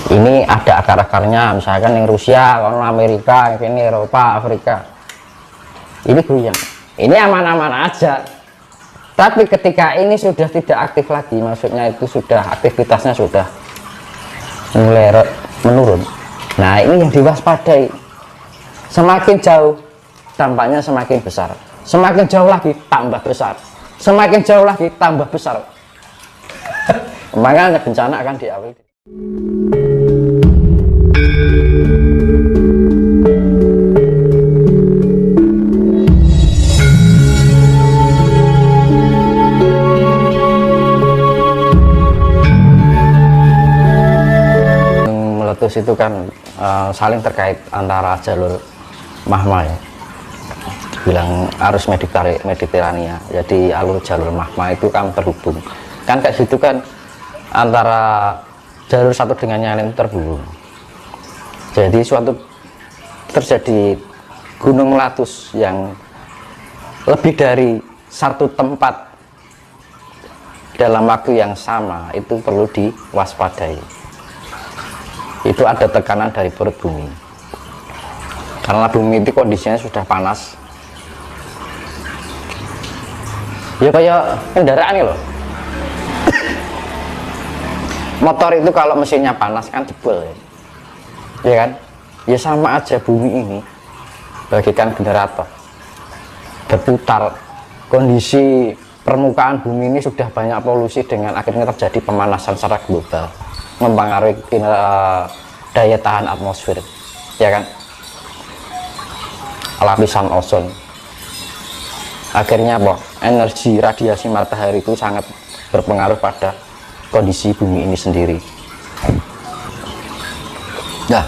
Ini ada akar-akarnya, misalkan yang Rusia, kalau Amerika, yang ini Eropa, Afrika. Ini goyang. Ini aman-aman aja. Tapi ketika ini sudah tidak aktif lagi, maksudnya itu sudah aktivitasnya sudah mulai menurun. Nah, ini yang diwaspadai. Semakin jauh, dampaknya semakin besar. Semakin jauh lagi, tambah besar. Semakin jauh lagi, tambah besar. Makanya bencana akan diawali. Meletus itu kan saling terkait antara jalur magma ya, bilang arus Mediterania. Jadi jalur magma itu kan terhubung kan kayak gitu kan, antara jalur satu dengan yang lain terhubung. Jadi suatu terjadi gunung meletus yang lebih dari satu tempat dalam waktu yang sama, itu perlu diwaspadai. Itu ada tekanan dari perut bumi, karena bumi itu kondisinya sudah panas ya, kayak kendaraan nih loh. Motor itu kalau mesinnya panas kan jebol ya kan, ya sama aja bumi ini bagikan generator berputar. Kondisi permukaan bumi ini sudah banyak polusi, dengan akhirnya terjadi pemanasan secara global, mempengaruhi daya tahan atmosfer ya kan, lapisan ozon. Akhirnya apa, energi radiasi matahari itu sangat berpengaruh pada kondisi bumi ini sendiri. Nah,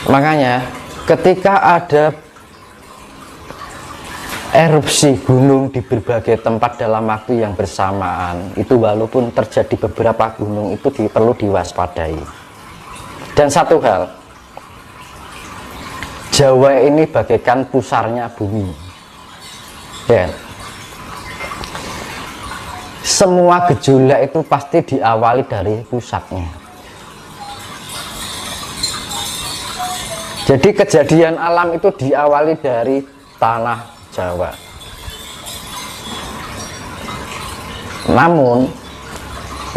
makanya ketika ada erupsi gunung di berbagai tempat dalam waktu yang bersamaan, itu walaupun terjadi beberapa gunung, itu perlu diwaspadai. Dan satu hal, Jawa ini bagaikan pusarnya bumi ya. Semua gejolak itu pasti diawali dari pusatnya. Jadi kejadian alam itu diawali dari tanah Jawa. Namun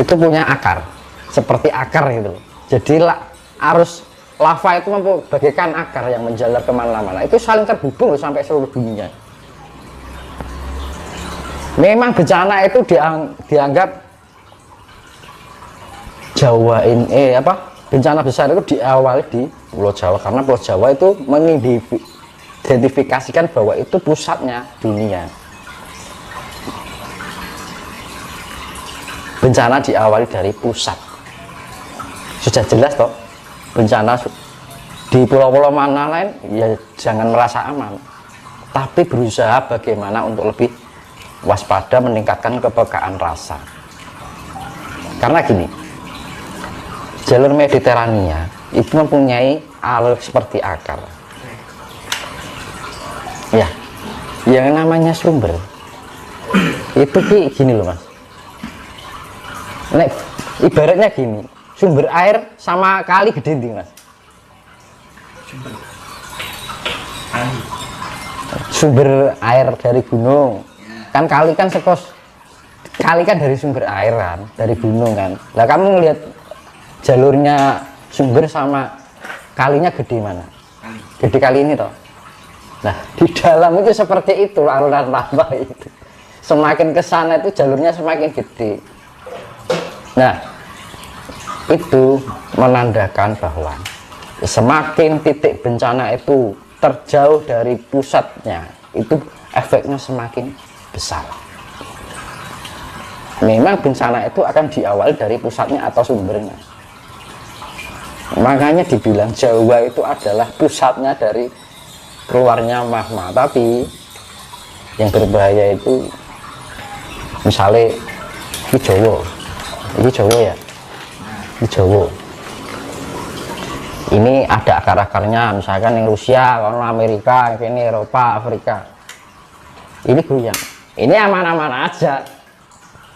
itu punya akar, seperti akar itu. Jadi arus lava itu bagaikan akar yang menjalar kemana-mana. Itu saling terhubung sampai seluruh dunia. Memang bencana itu dianggap Jawa ini bencana besar itu diawali di Pulau Jawa, karena Pulau Jawa itu mengidentifikasikan bahwa itu pusatnya dunia. Bencana diawali dari pusat, sudah jelas toh. Bencana di pulau-pulau mana lain ya jangan merasa aman, tapi berusaha bagaimana untuk lebih waspada, meningkatkan kepekaan rasa. Karena gini, jalur Mediterania itu mempunyai alur seperti akar ya, yang namanya sumber itu gini loh mas. Nek, ibaratnya gini, sumber air sama kali gede nih mas. Sumber air dari gunung kan, kali kan kali kan dari sumber air kan, dari gunung kan. Lah kamu ngelihat jalurnya sumber sama kalinya gede mana? Gede kali ini toh. Nah, di dalam itu seperti itu aluran lava itu. Semakin ke sana itu jalurnya semakin gede. Nah, itu menandakan bahwa semakin titik bencana itu terjauh dari pusatnya, itu efeknya semakin besar. Memang bencana itu akan diawali dari pusatnya atau sumbernya. Makanya dibilang Jawa itu adalah pusatnya dari keluarnya magma. Tapi yang berbahaya itu misalnya ini Jawa ya, ini Jawa. Ini ada akar-akarnya, misalkan yang Rusia, kalau Amerika, yang ini Eropa, Afrika. Ini goyang. Ini aman-aman aja.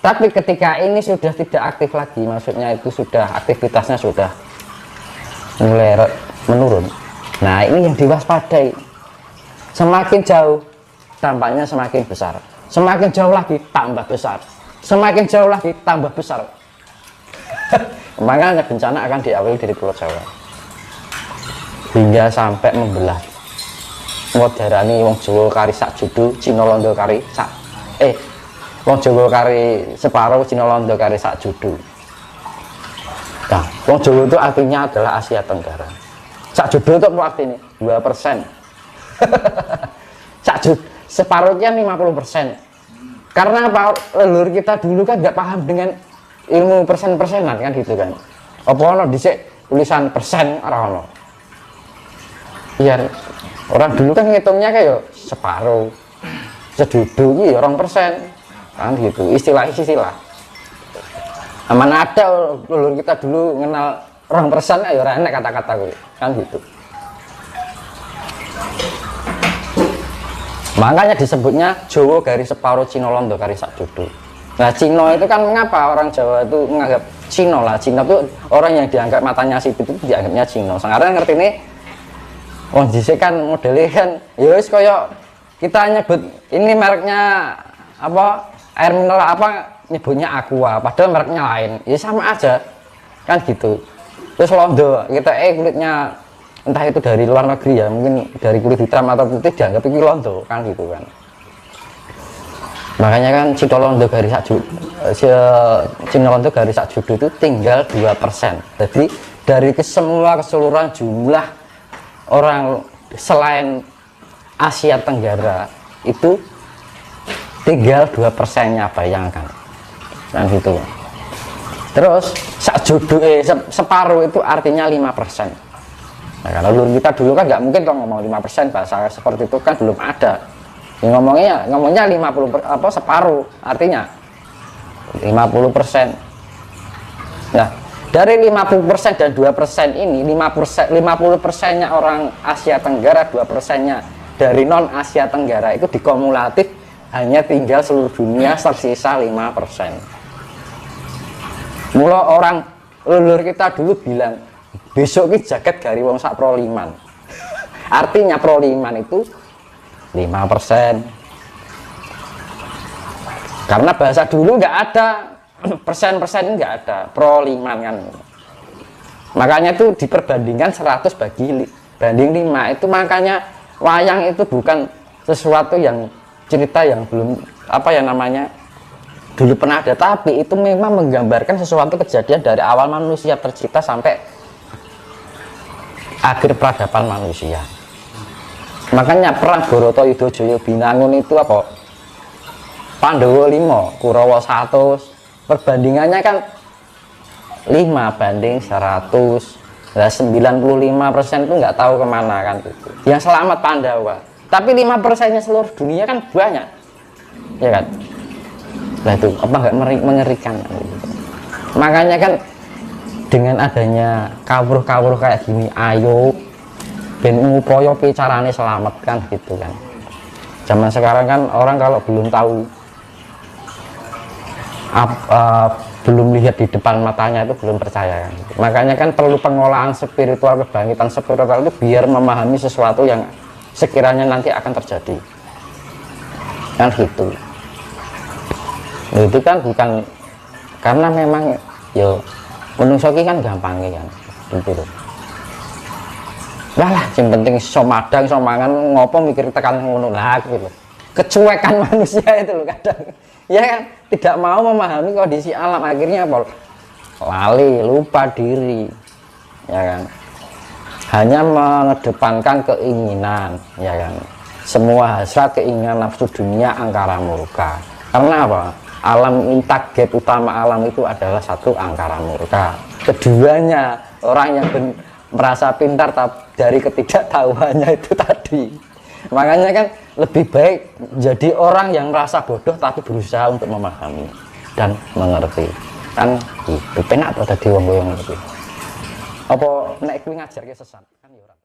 Tapi ketika ini sudah tidak aktif lagi, maksudnya itu sudah aktivitasnya sudah mulai menurun. Nah, ini yang diwaspadai. Semakin jauh dampaknya semakin besar, semakin jauh lagi tambah besar, semakin jauh lagi tambah besar. Makanya bencana akan diawali dari Pulau Jawa hingga sampai membelah. Modarani wong Jawa kari sak judu, Cina Londo kari sak wong Jawa kari separuh, Cina Londo kari sak judu. Nah, wong Jawa itu artinya adalah Asia Tenggara. Sak judu itu artinya 2%. Sak judu separuhnya 50%. Karena apa? Leluhur kita dulu kan nggak paham dengan ilmu persen-persenan kan gitu kan. Apa ono dhisik tulisan persen ora ono. Iya, orang dulu kan ngitungnya kayak separuh, sejudu ya 2% kan gitu, istilah-istilah. Mana ada leluhur kita dulu kenal 2% ya ora enak kata-kata gue kan gitu. Makanya disebutnya Jawa garis separuh, Cina Londo garis sak judu. Nah, Cina itu kan mengapa orang Jawa itu menganggap Cina lah. Cina itu orang yang dianggap matanya sipit itu dianggapnya Cina. Sekarang ngerti nih, oh dhisik kan modelnya kan ya wis kaya kita nyebut ini mereknya apa air mineral apa nyebutnya Aqua padahal mereknya lain ya sama aja kan gitu. Terus Londo kita kulitnya entah itu dari luar negeri ya, mungkin dari kulit hitam atau putih dianggap itu Londo kan gitu kan. Makanya kan Cina Londo garis sak judu itu tinggal 2%. Jadi dari semua keseluruhan jumlah orang selain Asia Tenggara itu tinggal 2%-nya, bayangkan kan gitu. Terus sak judu separuh itu artinya 5%. Nah, karena leluhur kita dulu kan nggak mungkin kalau ngomong 5%, bahasa seperti itu kan belum ada. Ya, ngomongnya 50 apa separuh artinya 50%. Nah, dari 50% dan 2% ini 50%-nya orang Asia Tenggara, 2%-nya dari non Asia Tenggara itu dikumulatif hanya tinggal seluruh dunia tersisa 5%. Mula orang leluhur kita dulu bilang besok ini jagat gari wong sak proliman. Artinya proliman itu 5%. Karena bahasa dulu nggak ada persen-persen, nggak ada proliman kan. Makanya itu diperbandingkan 100 banding 5 itu, makanya wayang itu bukan sesuatu yang cerita yang belum apa ya namanya dulu pernah ada, tapi itu memang menggambarkan sesuatu kejadian dari awal manusia tercipta sampai akhir peradaban manusia. Makanya perang Bharatayuda Jaya Binangun itu apa? Pandhawa 5, Kurawa 100. Perbandingannya kan 5 banding 100. Nah, 95% itu nggak tahu kemana kan gitu. Yang selamat Pandawa. Tapi 5%-nya seluruh dunia kan banyak. Ya kan? Nah itu apa nggak mengerikan gitu. Makanya kan dengan adanya kawruh-kawruh kayak gini, ayo ben ngupaya carane selamat kan gitu kan. Zaman sekarang kan orang kalau belum tahu belum lihat di depan matanya itu belum percaya kan. Makanya kan perlu pengolahan spiritual, kebangkitan spiritual itu biar memahami sesuatu yang sekiranya nanti akan terjadi kan gitu. Nah, itu kan bukan karena memang yo menungso ki kan gampang kan gitu. Lah yang penting iso madang iso mangan ngopo mikir tekan ngono lah gitu. Kecuekan manusia itu loh kadang. Ya kan tidak mau memahami kondisi alam, akhirnya apa? Lali, lupa diri. Ya kan. Hanya mengedepankan keinginan, ya kan. Semua hasrat, keinginan, nafsu dunia, angkara murka. Karena apa? Alam target utama alam itu adalah satu, angkara murka. Keduanya orang yang merasa pintar dari ketidaktahuannya itu tadi. Makanya kan lebih baik jadi orang yang merasa bodoh tapi berusaha untuk memahami dan mengerti. Kan itu penak atau tadi wong yang ngerti. Apa nek kuwi ngajarke sesat kan ya ora.